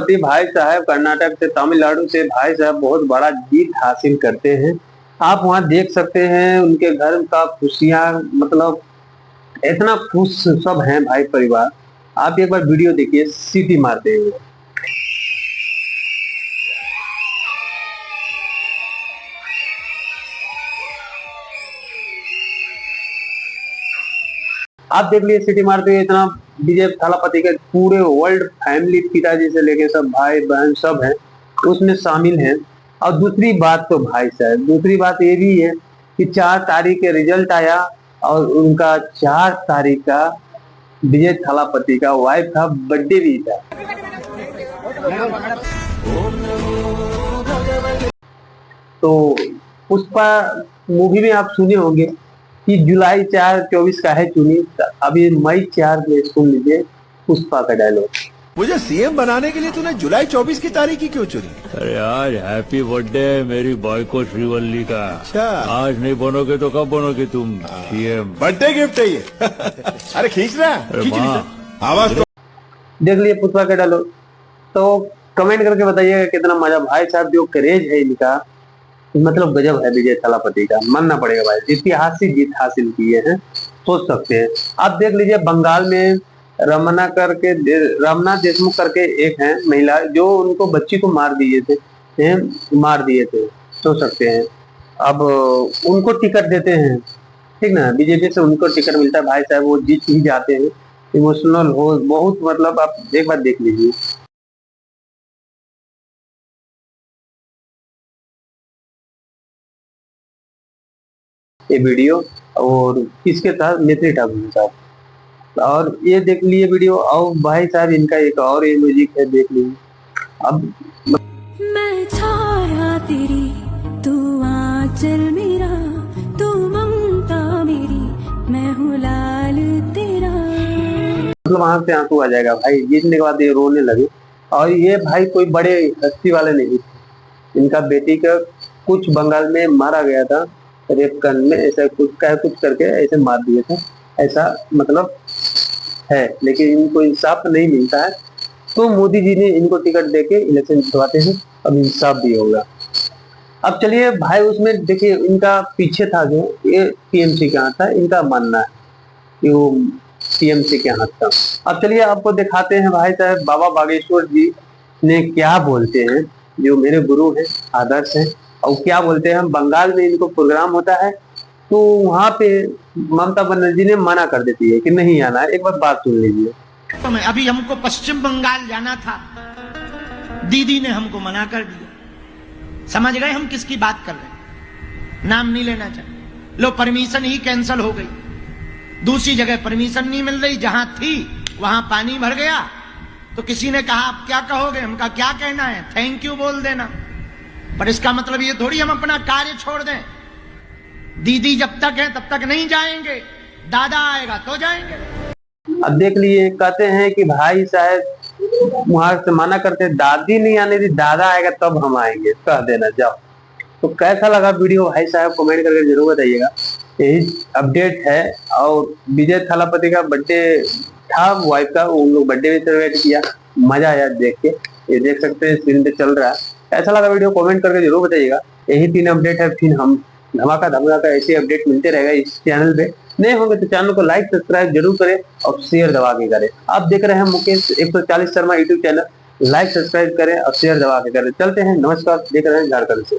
प्रजापति भाई साहब कर्नाटक से, तमिलनाडु से भाई साहब बहुत बड़ा जीत हासिल करते हैं। आप वहां देख सकते हैं उनके घर का खुशियां, मतलब इतना खुश सब हैं भाई परिवार। आप एक बार वीडियो देखिए, सीटी मारते हुए। आप देख लीजिए सिटी मारते हुए, इतना विजय थालापति के पूरे वर्ल्ड फैमिली, पिताजी से लेके सब भाई बहन सब हैं उसमें शामिल हैं। और दूसरी बात तो भाई साहब, दूसरी बात ये भी है कि 4 तारीख के रिजल्ट आया और उनका 4 तारीख का विजय थालापति का वाइफ का बर्थडे भी था। तो पुष्पा मूवी में आप सुने होंगे कि जुलाई 4, 24 का है चुनी, अभी मई 4 में सुन लीजिए पुष्पा का डायलॉग। मुझे सीएम बनाने के लिए तूने जुलाई 24 की तारीख ही क्यों चुनी? अरे आज हैप्पी बर्थडे मेरी बॉयको श्रीवल्ली का। अच्छा, आज नहीं बनोगे तो कब बनोगे तुम सीएम? बर्थडे गिफ्ट है ये। अरे खींच रहा है, आवाज तो देख लिए पुष्पा का डायलॉग। तो कमेंट करके बताइएगा कितना मजा। भाई साहब जो क्रेज है इनका, मतलब गजब है विजय थालापति का, मानना पड़ेगा भाई। ऐतिहासिक जीत हासिल किए हैं, सोच सकते हैं। आप देख लीजिए बंगाल में रमना देशमुख करके एक है महिला, जो उनको बच्ची को मार दिए थे, सोच सकते हैं। अब उनको टिकट देते हैं, ठीक ना, बीजेपी से उनको टिकट मिलता है। भाई साहब वो जीत ही जाते हैं, इमोशनल हो बहुत, मतलब आप एक बार देख लीजिए। ये वीडियो और किसके साथ, नेत्री ठाकुर साहब। और ये देख लिए वीडियो। और भाई साहब इनका एक और ये म्यूजिक है, देख लीजिए। अब मैं छाया तेरी, तू आंचल मेरा, तू ममता मेरी, मैं हूँ लाल तेरा। मतलब वहां से आंसू आ जाएगा भाई, जीतने के बाद ये रोने लगे। और ये भाई कोई बड़े हस्ती वाले नहीं थे, इनका बेटी का कुछ बंगाल में मारा गया था, रेप करने में, ऐसा कुछ करके ऐसे मार दिए थे, ऐसा मतलब है। लेकिन इनको इंसाफ नहीं मिलता है, तो मोदी जी ने इनको टिकट देके इलेक्शन जितवाते हैं, अब इंसाफ भी होगा। अब चलिए भाई, उसमें देखिए इनका पीछे था जो ये टीएमसी के हाथ था, इनका मानना है कि वो टीएमसी के हाथ था। अब चलिए आपको दिखाते हैं भाई साहब बाबा बागेश्वर जी ने क्या बोलते हैं, जो मेरे गुरु हैं, आदर्श हैं। और क्या बोलते हैं, बंगाल में इनको प्रोग्राम होता है तो वहां पे ममता बनर्जी ने मना कर देती है कि नहीं आना है। एक बार बात सुन लीजिए। तो मैं अभी हमको पश्चिम बंगाल जाना था, दीदी ने हमको मना कर दिया। समझ गए हम किसकी बात कर रहे हैं? नाम नहीं लेना चाहिए। लो परमिशन ही कैंसिल हो गई, दूसरी जगह परमिशन नहीं मिल रही, जहां थी वहां पानी भर गया। तो किसी ने कहा आप क्या कहोगे? हम कहा क्या कहना है, थैंक यू बोल देना। पर इसका मतलब ये थोड़ी हम अपना कार्य छोड़ दें। दीदी जब तक है तब तक नहीं जाएंगे, दादा आएगा तो जाएंगे। अब देख लिए, कहते हैं कि भाई साहब वहां से मना करते, दादी नहीं आने दी, दादा आएगा तब हम आएंगे, कह देना जाओ। तो कैसा लगा वीडियो भाई साहब, कमेंट करके जरूर बताइएगा। यही अपडेट है। और विजय थालापति का बर्थडे था, वाइफ का, उन लोग बर्थडे भी सेलिब्रेट किया, मजा आया देख के। ये देख सकते हैं स्क्रीन पे चल रहा है। कैसा लगा वीडियो, कमेंट करके जरूर बताइएगा। यही 3 अपडेट है, फिर हम धमाका ऐसे अपडेट मिलते रहेगा इस चैनल पे। नए होंगे तो चैनल को लाइक सब्सक्राइब जरूर करें और शेयर दबा के करें। आप देख रहे हैं Mukesh 140 Sharma YouTube channel, like subscribe करें और शेयर दबा के करें। चलते हैं, नमस्कार। देख रहे हैं झारखंड से।